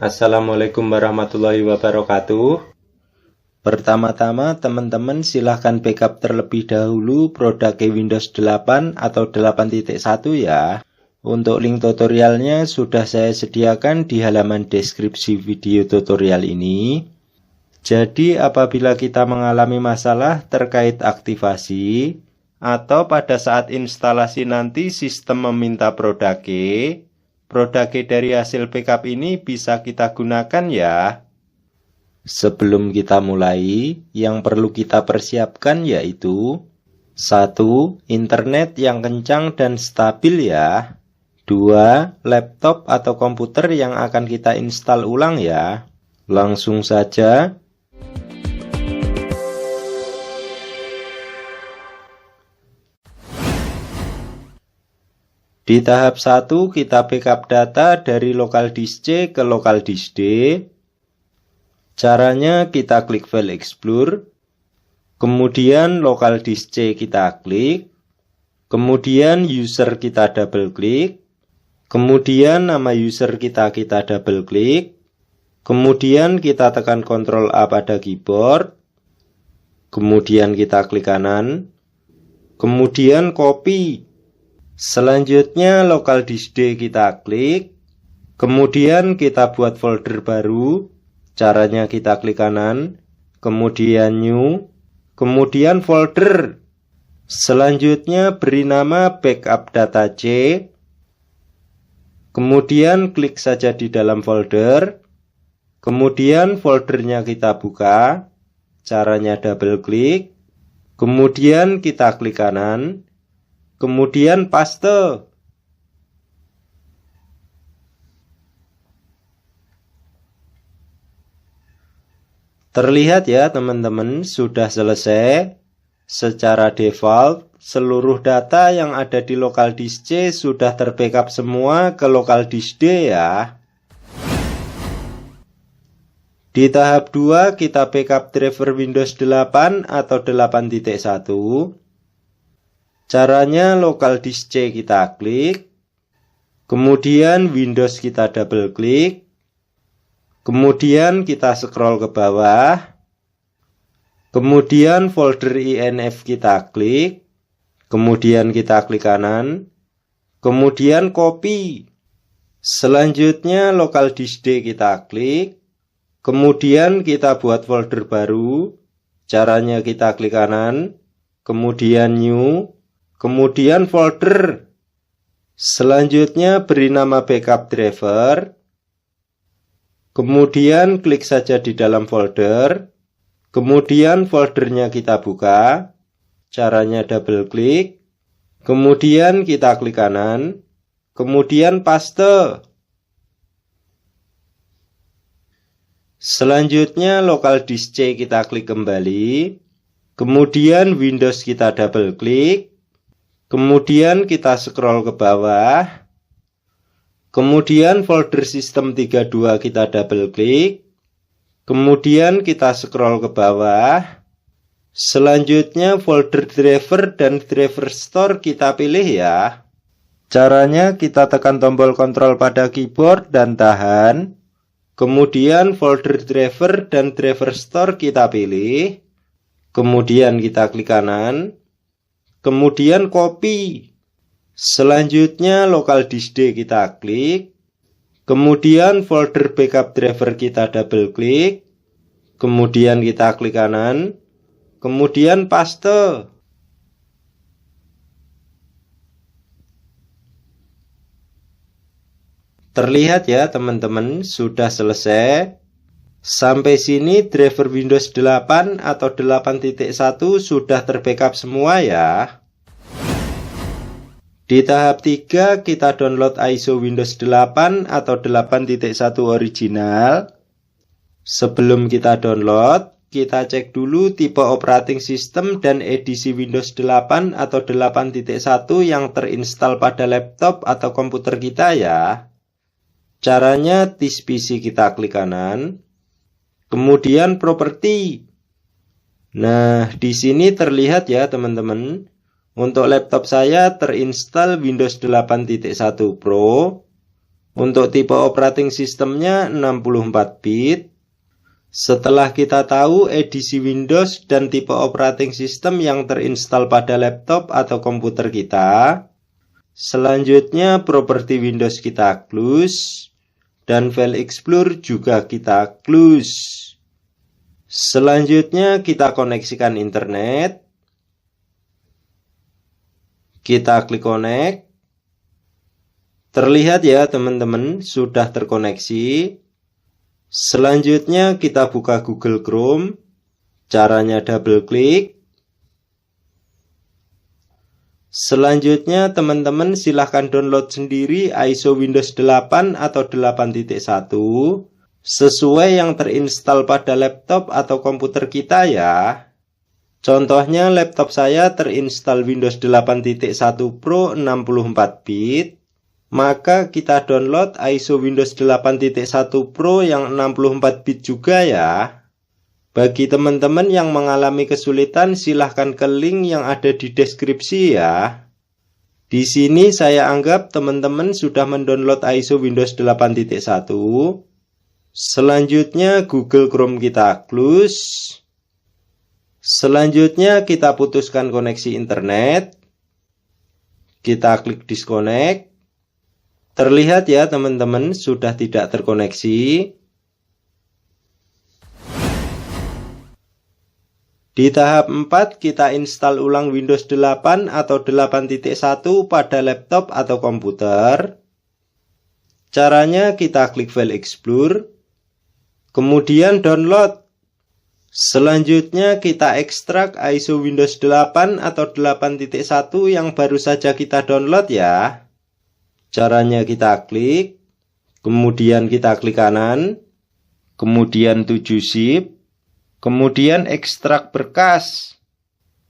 Assalamualaikum warahmatullahi wabarakatuh. Pertama-tama teman-teman silahkan backup terlebih dahulu produk Windows 8 atau 8.1 ya. Untuk link tutorialnya sudah saya sediakan di halaman deskripsi video tutorial ini. Jadi apabila kita mengalami masalah terkait aktivasi atau pada saat instalasi nanti sistem meminta produk dari hasil backup ini bisa kita gunakan ya. Sebelum kita mulai, yang perlu kita persiapkan yaitu 1. Internet yang kencang dan stabil ya. 2. Laptop atau komputer yang akan kita install ulang ya. Langsung saja. Di tahap 1 kita backup data dari local disk C ke local disk D. Caranya kita klik File Explore, kemudian local disk C kita klik, kemudian user kita double klik, kemudian nama user kita double klik, kemudian kita tekan Ctrl A pada keyboard, kemudian kita klik kanan, kemudian copy. Selanjutnya local disk D kita klik, kemudian kita buat folder baru. Caranya kita klik kanan, kemudian new, kemudian folder. Selanjutnya beri nama backup data C, kemudian klik saja di dalam folder, kemudian foldernya kita buka. Caranya double klik, kemudian kita klik kanan, kemudian paste. Terlihat ya teman-teman, sudah selesai. Secara default, seluruh data yang ada di local disk C sudah terbackup semua ke local disk D ya. Di tahap 2 kita backup driver Windows 8 atau 8.1. Caranya local disk C kita klik, kemudian Windows kita double klik, kemudian kita scroll ke bawah, kemudian folder INF kita klik, kemudian kita klik kanan, kemudian copy. Selanjutnya local disk D kita klik, kemudian kita buat folder baru. Caranya kita klik kanan, kemudian new, kemudian folder. Selanjutnya beri nama backup driver. Kemudian klik saja di dalam folder. Kemudian foldernya kita buka. Caranya double klik. Kemudian kita klik kanan. Kemudian paste. Selanjutnya local disk C kita klik kembali. Kemudian Windows kita double klik. Kemudian kita scroll ke bawah, kemudian folder sistem 32 kita double klik, kemudian kita scroll ke bawah, selanjutnya folder driver dan driver store kita pilih ya. Caranya kita tekan tombol kontrol pada keyboard dan tahan, kemudian folder driver dan driver store kita pilih, kemudian kita klik kanan, kemudian copy. Selanjutnya local disk D kita klik, kemudian folder backup driver kita double klik, kemudian kita klik kanan, kemudian paste. Terlihat ya teman-teman, sudah selesai. Sampai sini driver Windows 8 atau 8.1 sudah terbackup semua ya. Di tahap 3 kita download ISO Windows 8 atau 8.1 original. Sebelum kita download, kita cek dulu tipe operating system dan edisi Windows 8 atau 8.1 yang terinstall pada laptop atau komputer kita ya. Caranya this PC kita klik kanan, kemudian properti. Nah, di sini terlihat ya teman-teman. Untuk laptop saya terinstall Windows 8.1 Pro. Untuk tipe operating sistemnya 64 bit. Setelah kita tahu edisi Windows dan tipe operating system yang terinstall pada laptop atau komputer kita, selanjutnya properti Windows kita close dan File Explorer juga kita close. Selanjutnya kita koneksikan internet. Kita klik connect. Terlihat ya teman-teman, sudah terkoneksi. Selanjutnya kita buka Google Chrome. Caranya double klik. Selanjutnya teman-teman silahkan download sendiri ISO Windows 8 atau 8.1 sesuai yang terinstall pada laptop atau komputer kita ya. Contohnya laptop saya terinstall Windows 8.1 Pro 64 bit. Maka kita download ISO Windows 8.1 Pro yang 64 bit juga ya. Bagi teman-teman yang mengalami kesulitan, silahkan ke link yang ada di deskripsi ya. Di sini saya anggap teman-teman sudah mendownload ISO Windows 8.1. Selanjutnya Google Chrome kita close. Selanjutnya kita putuskan koneksi internet. Kita klik disconnect. Terlihat ya teman-teman, sudah tidak terkoneksi. Di tahap 4 kita install ulang Windows 8 atau 8.1 pada laptop atau komputer. Caranya kita klik File Explorer, kemudian download. Selanjutnya kita ekstrak ISO Windows 8 atau 8.1 yang baru saja kita download ya. Caranya kita klik, kemudian kita klik kanan, kemudian 7 zip, kemudian ekstrak berkas,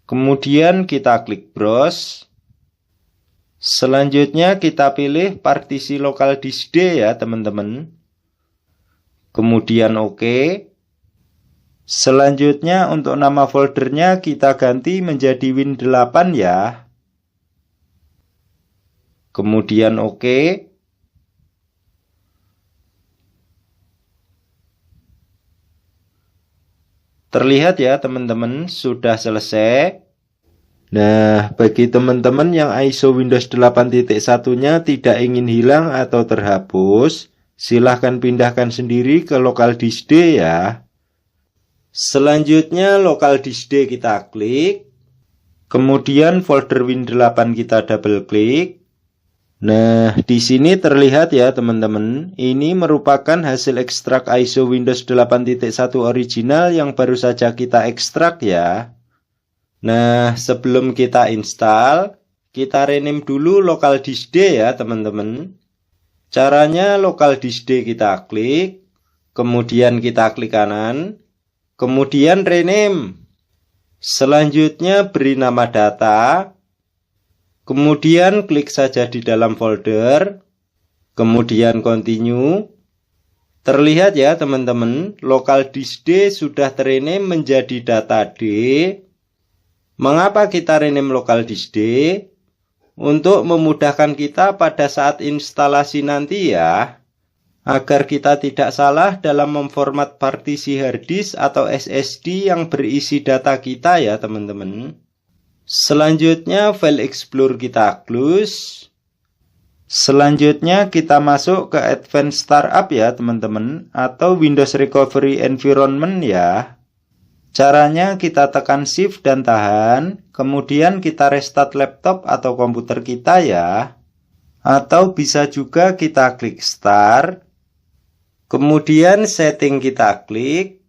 kemudian kita klik browse. Selanjutnya kita pilih partisi lokal disk D ya teman-teman. Kemudian OK. Selanjutnya untuk nama foldernya kita ganti menjadi Win8 ya. Kemudian OK. Terlihat ya teman-teman, sudah selesai. Nah, bagi teman-teman yang ISO Windows 8.1-nya tidak ingin hilang atau terhapus, silahkan pindahkan sendiri ke local disk D ya. Selanjutnya local disk D kita klik. Kemudian folder Win8 kita double klik. Nah, di sini terlihat ya teman-teman, ini merupakan hasil ekstrak ISO Windows 8.1 original yang baru saja kita ekstrak ya. Nah, sebelum kita install, kita rename dulu local disk D ya teman-teman. Caranya local disk D kita klik, kemudian kita klik kanan, kemudian rename. Selanjutnya beri nama data. Kemudian klik saja di dalam folder, kemudian continue. Terlihat ya teman-teman, local disk D sudah rename menjadi data D. Mengapa kita rename local disk D? Untuk memudahkan kita pada saat instalasi nanti ya, agar kita tidak salah dalam memformat partisi harddisk atau SSD yang berisi data kita ya teman-teman. Selanjutnya File Explorer kita close. Selanjutnya kita masuk ke Advanced Startup ya teman-teman, atau Windows Recovery Environment ya. Caranya kita tekan Shift dan tahan, kemudian kita restart laptop atau komputer kita ya. Atau bisa juga kita klik Start, kemudian Setting kita klik,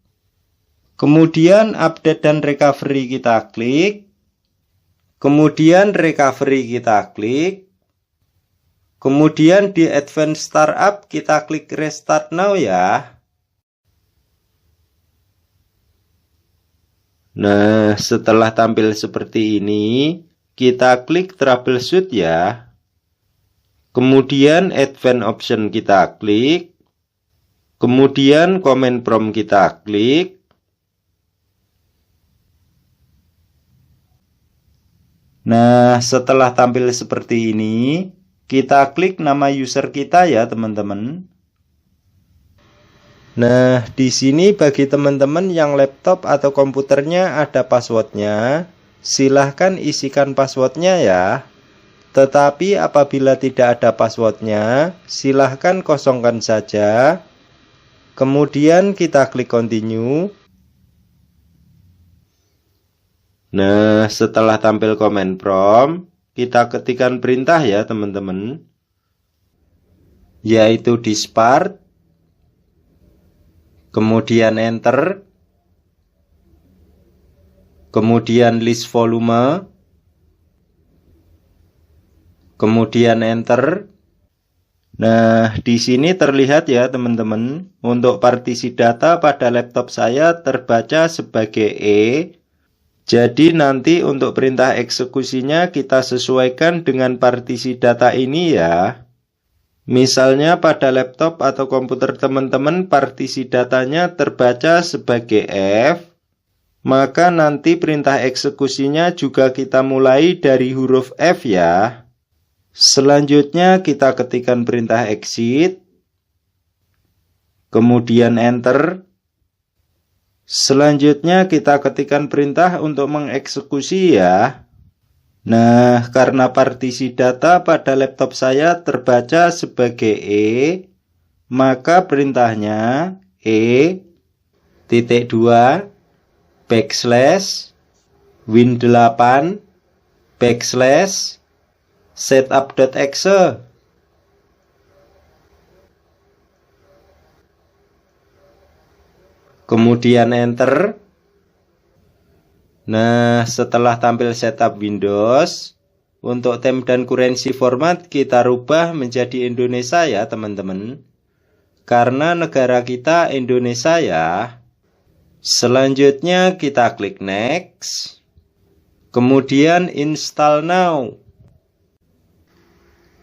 kemudian Update dan Recovery kita klik, kemudian Recovery kita klik, kemudian di Advanced Startup kita klik Restart Now ya. Nah, setelah tampil seperti ini, kita klik Troubleshoot ya. Kemudian Advanced Option kita klik, kemudian Command Prompt kita klik. Nah, setelah tampil seperti ini, Kita klik nama user kita ya teman-teman. Nah, di sini bagi teman-teman yang laptop atau komputernya ada passwordnya, silahkan isikan passwordnya ya. Tetapi apabila tidak ada passwordnya, silahkan kosongkan saja. Kemudian kita klik continue. Nah, setelah tampil command prompt, kita ketikkan perintah ya teman-teman, yaitu dispart, kemudian enter, kemudian list volume, kemudian enter. Nah, di sini terlihat ya teman-teman, untuk partisi data pada laptop saya terbaca sebagai E. Jadi nanti untuk perintah eksekusinya kita sesuaikan dengan partisi data ini ya. Misalnya pada laptop atau komputer teman-teman partisi datanya terbaca sebagai F, maka nanti perintah eksekusinya juga kita mulai dari huruf F ya. Selanjutnya kita ketikkan perintah exit, kemudian enter. Selanjutnya kita ketikkan perintah untuk mengeksekusi ya. Nah, karena partisi data pada laptop saya terbaca sebagai E, maka perintahnya E.2 backslash win8 backslash setup.exe. Kemudian enter. Nah, setelah tampil setup Windows, untuk tem dan currency format kita rubah menjadi Indonesia ya teman-teman. Karena negara kita Indonesia ya. Selanjutnya kita klik next. Kemudian install now.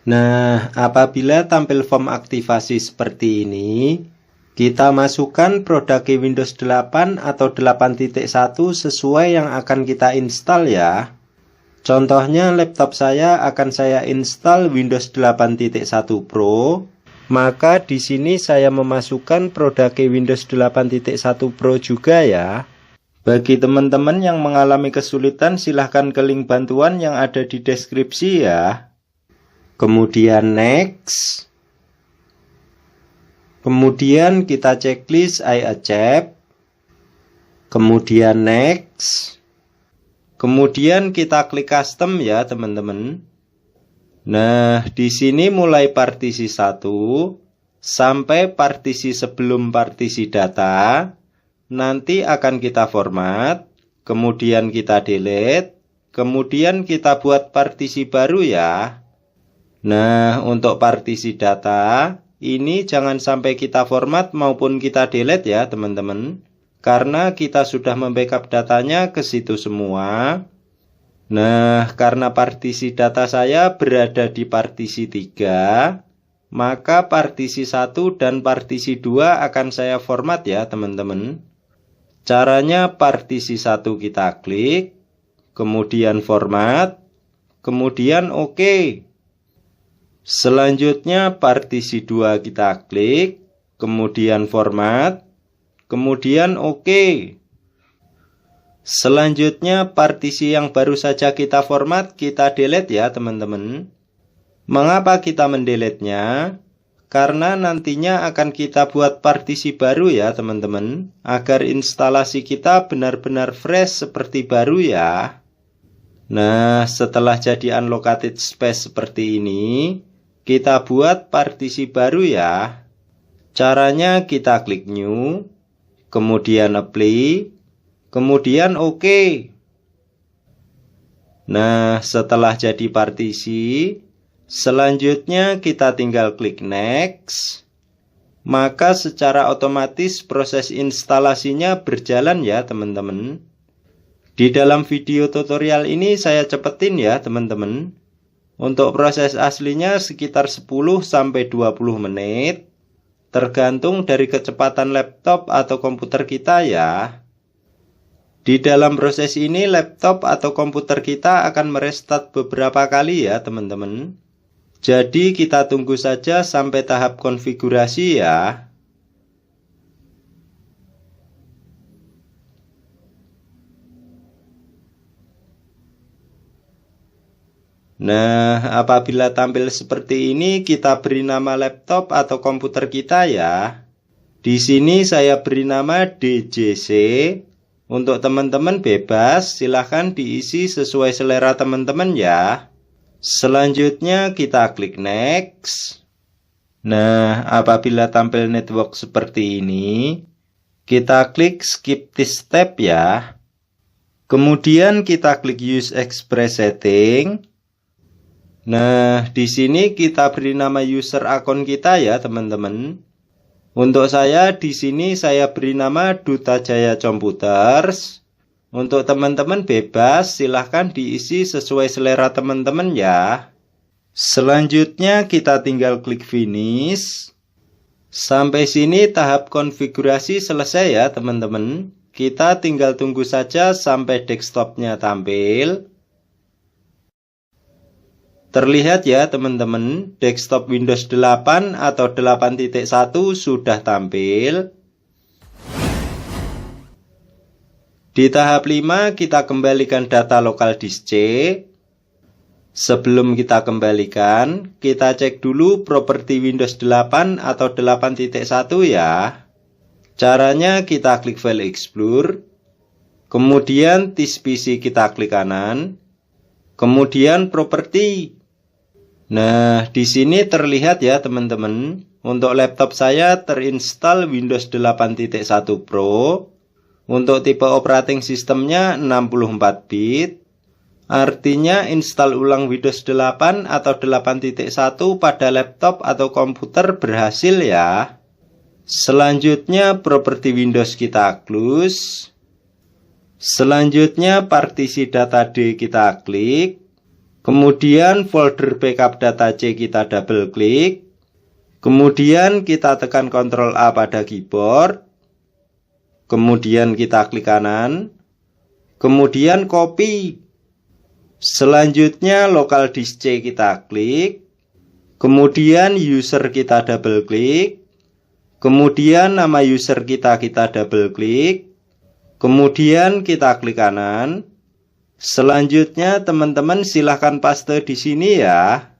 Nah, apabila tampil form aktivasi seperti ini, kita masukkan produk Windows 8 atau 8.1 sesuai yang akan kita install ya. Contohnya laptop saya akan saya install Windows 8.1 Pro. Maka di sini saya memasukkan produk Windows 8.1 Pro juga ya. Bagi teman-teman yang mengalami kesulitan silahkan ke link bantuan yang ada di deskripsi ya. Kemudian next. Kemudian kita checklist I accept. Kemudian next. Kemudian kita klik custom ya teman-teman. Nah, di sini mulai partisi 1 sampai partisi sebelum partisi data. Nanti akan kita format. Kemudian kita delete. Kemudian kita buat partisi baru ya. Nah, untuk partisi data ini jangan sampai kita format maupun kita delete ya teman-teman. Karena kita sudah membackup datanya ke situ semua. Nah, karena partisi data saya berada di partisi 3, maka partisi 1 dan partisi 2 akan saya format ya teman-teman. Caranya partisi 1 kita klik, kemudian format, kemudian OK. Selanjutnya partisi 2 kita klik, kemudian format, kemudian OK. Selanjutnya partisi yang baru saja kita format kita delete ya teman-teman. Mengapa kita mendelete-nya? Karena nantinya akan kita buat partisi baru ya teman-teman, agar instalasi kita benar-benar fresh seperti baru ya. Nah, setelah jadi unallocated space seperti ini, kita buat partisi baru ya. Caranya kita klik new, kemudian apply, kemudian OK. Nah, setelah jadi partisi, selanjutnya kita tinggal klik next. Maka secara otomatis proses instalasinya berjalan ya teman-teman. Di dalam video tutorial ini saya cepetin ya teman-teman. Untuk proses aslinya sekitar 10-20 menit. Tergantung dari kecepatan laptop atau komputer kita ya. Di dalam proses ini laptop atau komputer kita akan merestart beberapa kali ya teman-teman. Jadi kita tunggu saja sampai tahap konfigurasi ya. Nah, apabila tampil seperti ini, kita beri nama laptop atau komputer kita ya. Di sini saya beri nama DJC. Untuk teman-teman bebas, silahkan diisi sesuai selera teman-teman ya. Selanjutnya kita klik next. Nah, apabila tampil network seperti ini, kita klik skip this step ya. Kemudian kita klik use express setting. Nah, di sini kita beri nama user akun kita ya, teman-teman. Untuk saya di sini saya beri nama Duta Jaya Computers. Untuk teman-teman bebas, silahkan diisi sesuai selera teman-teman ya. Selanjutnya kita tinggal klik finish. Sampai sini tahap konfigurasi selesai ya, teman-teman. Kita tinggal tunggu saja sampai desktopnya tampil. Terlihat ya teman-teman, desktop Windows 8 atau 8.1 sudah tampil. Di tahap 5 kita kembalikan data lokal disk C. Sebelum kita kembalikan, kita cek dulu properti Windows 8 atau 8.1 ya. Caranya kita klik File Explorer, kemudian disk PC kita klik kanan, kemudian properti. Nah, di sini terlihat ya teman-teman, untuk laptop saya terinstall Windows 8.1 Pro. Untuk tipe operating sistemnya 64 bit. Artinya install ulang Windows 8 atau 8.1 pada laptop atau komputer berhasil ya. Selanjutnya properti Windows kita close. Selanjutnya partisi data D kita klik. Kemudian folder backup data C kita double klik. Kemudian kita tekan Ctrl A pada keyboard. Kemudian kita klik kanan. Kemudian copy. Selanjutnya local disk C kita klik. Kemudian user kita double klik. Kemudian nama user kita double klik. Kemudian kita klik kanan. Selanjutnya teman-teman silahkan paste di sini ya.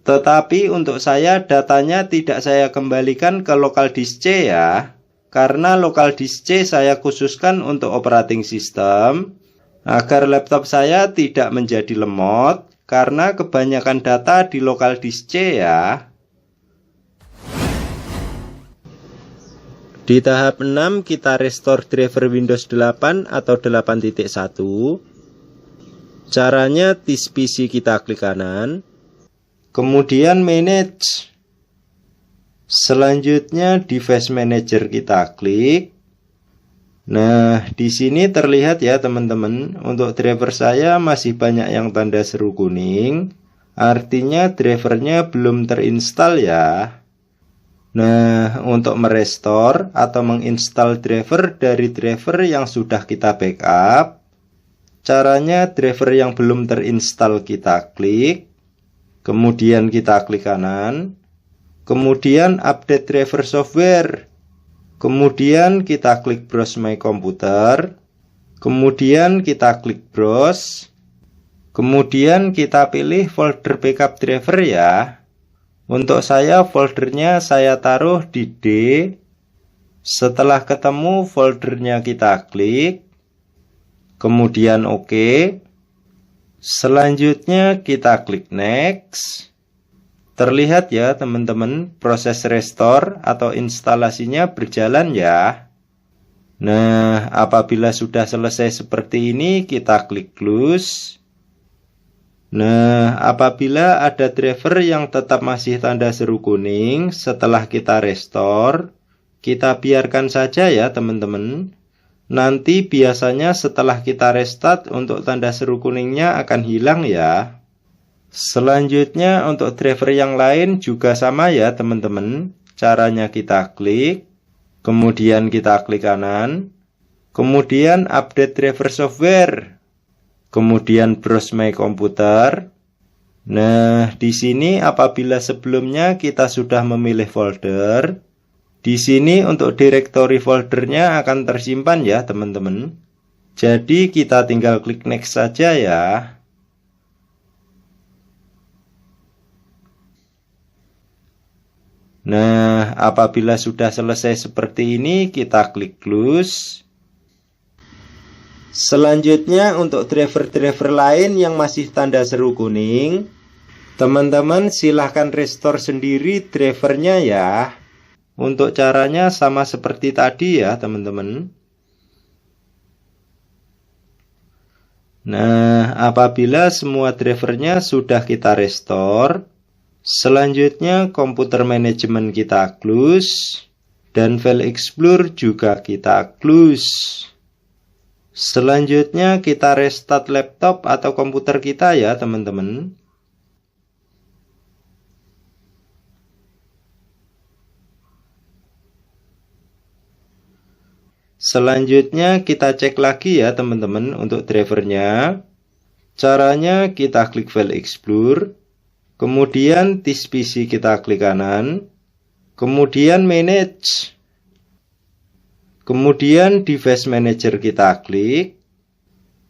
Tetapi untuk saya datanya tidak saya kembalikan ke local disk C ya. Karena local disk C saya khususkan untuk operating system. Agar laptop saya tidak menjadi lemot. Karena kebanyakan data di local disk C ya. Di tahap 6 kita restore driver Windows 8 atau 8.1. Caranya disk PC kita klik kanan, kemudian manage. Selanjutnya device manager kita klik. Nah, di sini terlihat ya teman-teman, untuk driver saya masih banyak yang tanda seru kuning. Artinya drivernya belum terinstall ya. Nah, untuk merestore atau menginstal driver dari driver yang sudah kita backup, caranya driver yang belum terinstall kita klik, kemudian kita klik kanan, kemudian update driver software, kemudian kita klik browse my computer, kemudian kita klik browse, kemudian kita pilih folder backup driver ya. Untuk saya foldernya saya taruh di D. Setelah ketemu foldernya kita klik, kemudian OK. Selanjutnya kita klik next. Terlihat ya teman-teman, proses restore atau instalasinya berjalan ya. Nah, apabila sudah selesai seperti ini, kita klik close. Nah, apabila ada driver yang tetap masih tanda seru kuning setelah kita restore, kita biarkan saja ya teman-teman. Nanti biasanya setelah kita restart untuk tanda seru kuningnya akan hilang ya. Selanjutnya untuk driver yang lain juga sama ya teman-teman. Caranya kita klik, kemudian kita klik kanan, kemudian update driver software, kemudian browse my computer, Nah, di sini apabila sebelumnya kita sudah memilih folder, di sini untuk direktori foldernya akan tersimpan ya teman-teman. Jadi kita tinggal klik next saja ya. Nah, apabila sudah selesai seperti ini, kita klik close. Selanjutnya untuk driver-driver lain yang masih tanda seru kuning, teman-teman silahkan restore sendiri drivernya ya. Untuk caranya sama seperti tadi ya teman-teman. Nah, apabila semua drivernya sudah kita restore, selanjutnya komputer manajemen kita close, dan file explorer juga kita close. Selanjutnya kita restart laptop atau komputer kita ya teman-teman. Selanjutnya kita cek lagi ya teman-teman untuk drivernya. Caranya kita klik file explorer, kemudian this PC kita klik kanan, kemudian manage, kemudian device manager kita klik.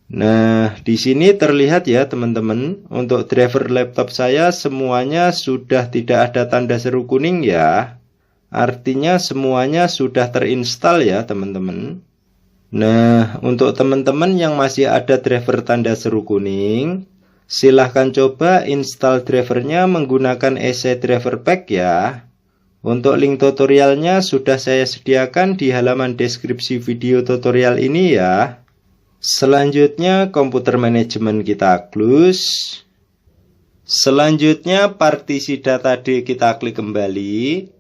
Nah, di sini terlihat ya teman-teman, untuk driver laptop saya semuanya sudah tidak ada tanda seru kuning ya. Artinya semuanya sudah terinstall ya teman-teman. Nah, untuk teman-teman yang masih ada driver tanda seru kuning, silahkan coba install drivernya menggunakan EC Driver Pack ya. Untuk link tutorialnya sudah saya sediakan di halaman deskripsi video tutorial ini ya. Selanjutnya komputer manajemen kita close. Selanjutnya partisi data D kita klik kembali.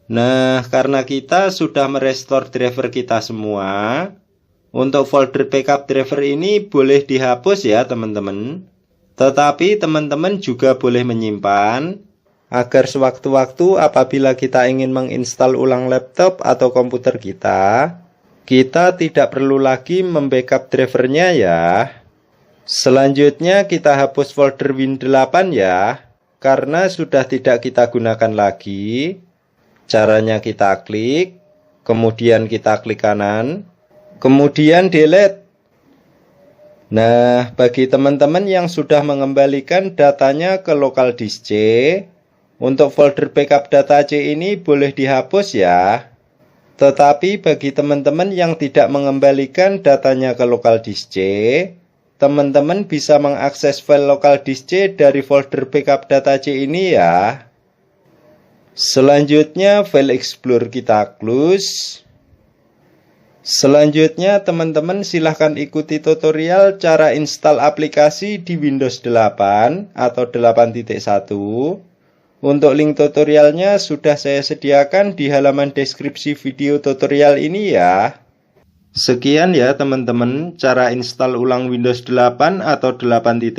Nah, karena kita sudah merestore driver kita semua, untuk folder backup driver ini boleh dihapus ya teman-teman. Tetapi teman-teman juga boleh menyimpan, agar sewaktu-waktu apabila kita ingin menginstal ulang laptop atau komputer kita tidak perlu lagi membackup drivernya ya. Selanjutnya kita hapus folder Win8 ya, karena sudah tidak kita gunakan lagi. Caranya kita klik, kemudian kita klik kanan, kemudian delete. Nah, bagi teman-teman yang sudah mengembalikan datanya ke local disk C, untuk folder backup data C ini boleh dihapus ya. Tetapi bagi teman-teman yang tidak mengembalikan datanya ke local disk C, teman-teman bisa mengakses file local disk C dari folder backup data C ini ya. Selanjutnya file explorer kita close. Selanjutnya teman-teman silahkan ikuti tutorial cara install aplikasi di Windows 8 atau 8.1. Untuk link tutorialnya sudah saya sediakan di halaman deskripsi video tutorial ini ya. Sekian ya teman-teman cara install ulang Windows 8 atau 8.1.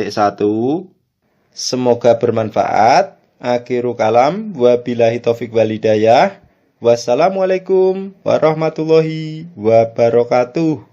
Semoga bermanfaat. Akhiru kalam, wabillahi taufik walhidayah. Wassalamualaikum warahmatullahi wabarakatuh.